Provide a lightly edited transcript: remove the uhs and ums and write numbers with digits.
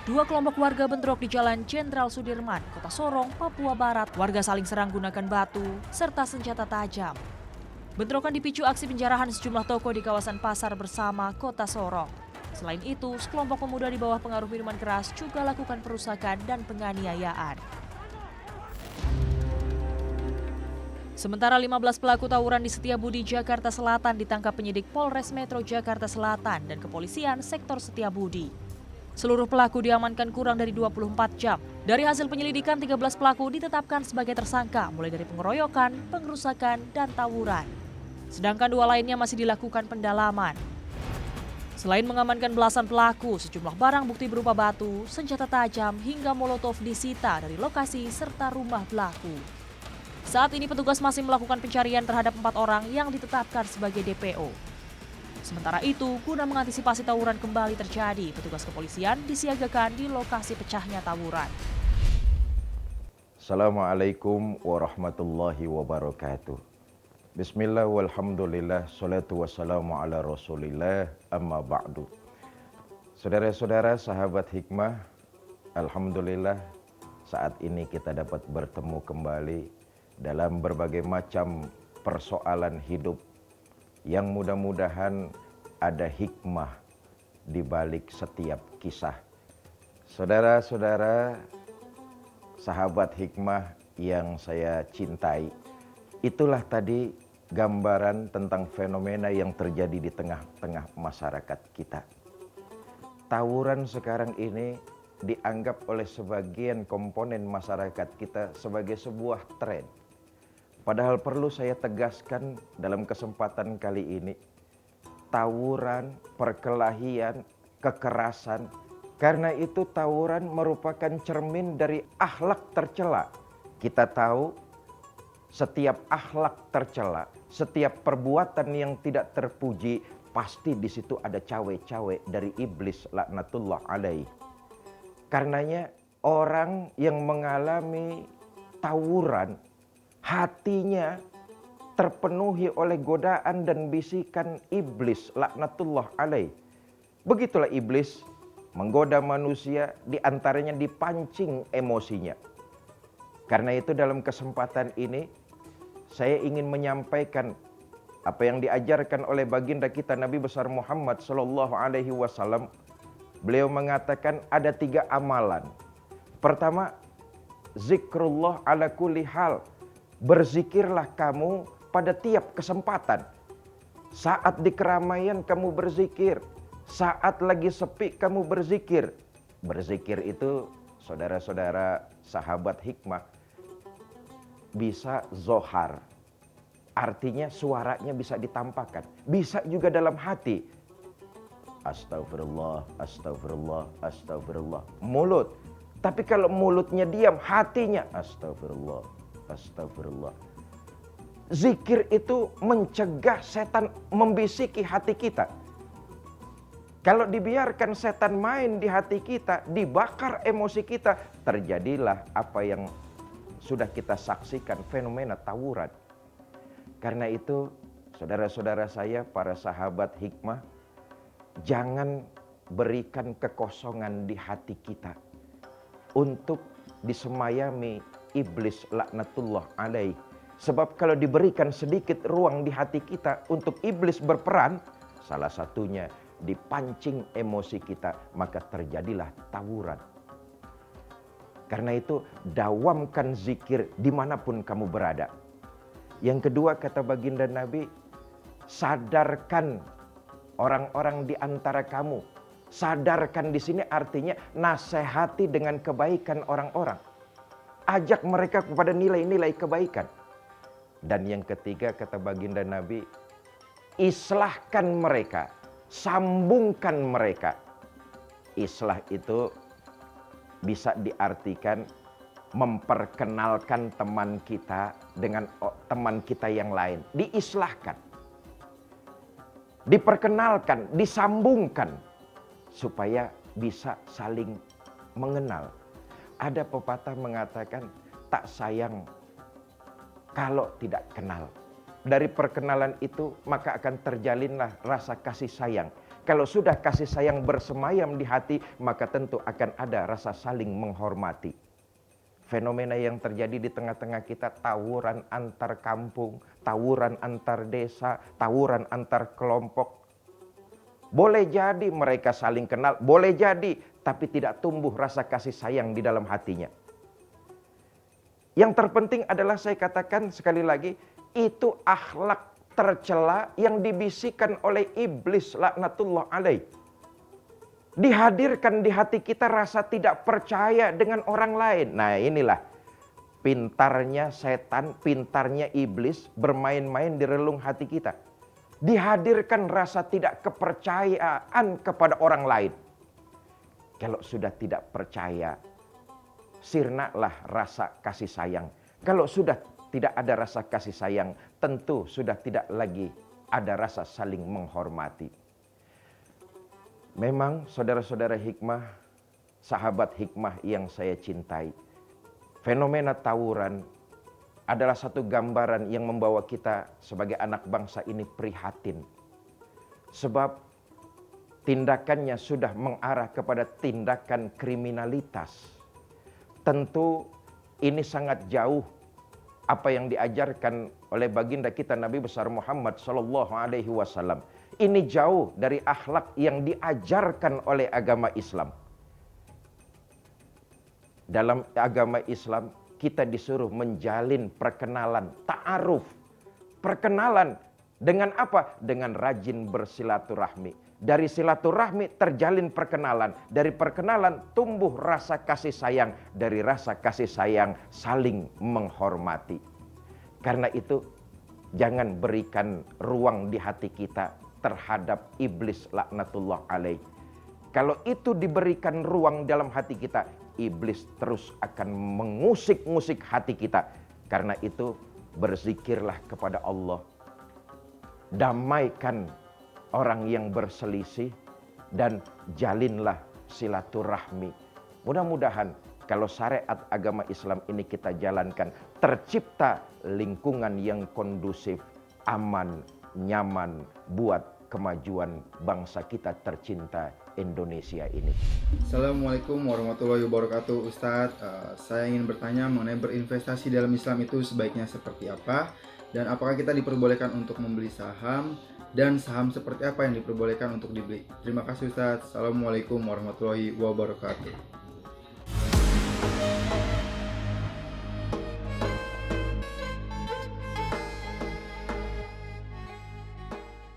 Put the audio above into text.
Dua kelompok warga bentrok di Jalan Jenderal Sudirman, Kota Sorong, Papua Barat. Warga saling serang gunakan batu serta senjata tajam. Bentrokan dipicu aksi penjarahan sejumlah toko di kawasan Pasar Bersama, Kota Sorong. Selain itu, sekelompok pemuda di bawah pengaruh minuman keras juga lakukan perusakan dan penganiayaan. Sementara 15 pelaku tawuran di Setiabudi, Jakarta Selatan ditangkap penyidik Polres Metro Jakarta Selatan dan kepolisian sektor Setiabudi. Seluruh pelaku diamankan kurang dari 24 jam. Dari hasil penyelidikan, 13 pelaku ditetapkan sebagai tersangka mulai dari pengeroyokan, pengerusakan, dan tawuran. Sedangkan dua lainnya masih dilakukan pendalaman. Selain mengamankan belasan pelaku, sejumlah barang bukti berupa batu, senjata tajam, hingga molotov disita dari lokasi serta rumah pelaku. Saat ini petugas masih melakukan pencarian terhadap 4 orang yang ditetapkan sebagai DPO. Sementara itu, guna mengantisipasi tawuran kembali terjadi, petugas kepolisian disiagakan di lokasi pecahnya tawuran. Assalamualaikum warahmatullahi wabarakatuh. Bismillah walhamdulillah, salatu wassalamu ala rasulillah, amma ba'du. Saudara-saudara sahabat hikmah, alhamdulillah saat ini kita dapat bertemu kembali dalam berbagai macam persoalan hidup yang mudah-mudahan ada hikmah di balik setiap kisah. Saudara-saudara, sahabat hikmah yang saya cintai, itulah tadi gambaran tentang fenomena yang terjadi di tengah-tengah masyarakat kita. Tawuran sekarang ini dianggap oleh sebagian komponen masyarakat kita sebagai sebuah tren. Padahal perlu saya tegaskan dalam kesempatan kali ini, tawuran, perkelahian, kekerasan, karena itu tawuran merupakan cermin dari akhlak tercela. Kita tahu setiap akhlak tercela, setiap perbuatan yang tidak terpuji, pasti di situ ada cawe-cawe dari iblis laknatullah alaih. Karenanya orang yang mengalami tawuran, hatinya terpenuhi oleh godaan dan bisikan iblis laknatullah alaih. Begitulah iblis menggoda manusia, diantaranya dipancing emosinya. Karena itu dalam kesempatan ini saya ingin menyampaikan apa yang diajarkan oleh baginda kita Nabi besar Muhammad sallallahu alaihi wasallam. Beliau mengatakan ada 3 amalan. Pertama, zikrullah ala kulli hal. Berzikirlah kamu pada tiap kesempatan. Saat di keramaian kamu berzikir, saat lagi sepi kamu berzikir. Berzikir itu, saudara-saudara sahabat hikmah, bisa zohar. Artinya suaranya bisa ditampakkan. Bisa juga dalam hati. Astagfirullah, astagfirullah, astagfirullah. Mulut. Tapi kalau mulutnya diam, hatinya astagfirullah, astagfirullah. Zikir itu mencegah setan membisiki hati kita. Kalau dibiarkan setan main di hati kita, dibakar emosi kita, terjadilah apa yang sudah kita saksikan, fenomena tawuran. Karena itu, saudara-saudara saya, para sahabat hikmah, jangan berikan kekosongan di hati kita untuk disemayami iblis laknatullah alaih. Sebab kalau diberikan sedikit ruang di hati kita untuk iblis berperan, salah satunya dipancing emosi kita, maka terjadilah tawuran. Karena itu dawamkan zikir dimanapun kamu berada. Yang kedua kata baginda Nabi, sadarkan orang-orang di antara kamu. Sadarkan di sini artinya nasihati dengan kebaikan orang-orang. Ajak mereka kepada nilai-nilai kebaikan. Dan yang ketiga kata baginda Nabi, islahkan mereka, sambungkan mereka. Islah itu bisa diartikan memperkenalkan teman kita dengan teman kita yang lain. Diislahkan, diperkenalkan, disambungkan supaya bisa saling mengenal. Ada pepatah mengatakan tak sayang kalau tidak kenal. Dari perkenalan itu maka akan terjalinlah rasa kasih sayang. Kalau sudah kasih sayang bersemayam di hati, maka tentu akan ada rasa saling menghormati. Fenomena yang terjadi di tengah-tengah kita, tawuran antar kampung, tawuran antar desa, tawuran antar kelompok. Boleh jadi mereka saling kenal, boleh jadi, tapi tidak tumbuh rasa kasih sayang di dalam hatinya. Yang terpenting adalah saya katakan sekali lagi, itu akhlak tercela yang dibisikkan oleh iblis laknatullah alaih. Dihadirkan di hati kita rasa tidak percaya dengan orang lain. Nah inilah pintarnya setan, pintarnya iblis bermain-main di relung hati kita. Dihadirkan rasa tidak kepercayaan kepada orang lain. Kalau sudah tidak percaya, sirnalah rasa kasih sayang. Kalau sudah tidak ada rasa kasih sayang, tentu sudah tidak lagi ada rasa saling menghormati. Memang saudara-saudara hikmah, sahabat hikmah yang saya cintai, fenomena tawuran adalah satu gambaran yang membawa kita sebagai anak bangsa ini prihatin. Sebab tindakannya sudah mengarah kepada tindakan kriminalitas. Tentu ini sangat jauh apa yang diajarkan oleh baginda kita Nabi besar Muhammad SAW. Ini jauh dari akhlak yang diajarkan oleh agama Islam. Dalam agama Islam, kita disuruh menjalin perkenalan, ta'aruf. Perkenalan dengan apa? Dengan rajin bersilaturahmi. Dari silaturahmi terjalin perkenalan. Dari perkenalan tumbuh rasa kasih sayang. Dari rasa kasih sayang saling menghormati. Karena itu jangan berikan ruang di hati kita terhadap iblis laknatullah alaih. Kalau itu diberikan ruang dalam hati kita, iblis terus akan mengusik-ngusik hati kita. Karena itu berzikirlah kepada Allah. Damaikan orang yang berselisih dan jalinlah silaturahmi. Mudah-mudahan kalau syariat agama Islam ini kita jalankan, tercipta lingkungan yang kondusif, aman, nyaman buat kemajuan bangsa kita tercinta Indonesia ini. Assalamualaikum warahmatullahi wabarakatuh. Ustadz, saya ingin bertanya mengenai berinvestasi dalam Islam itu sebaiknya seperti apa, dan apakah kita diperbolehkan untuk membeli saham, dan saham seperti apa yang diperbolehkan untuk dibeli. Terima kasih Ustadz. Assalamualaikum warahmatullahi wabarakatuh.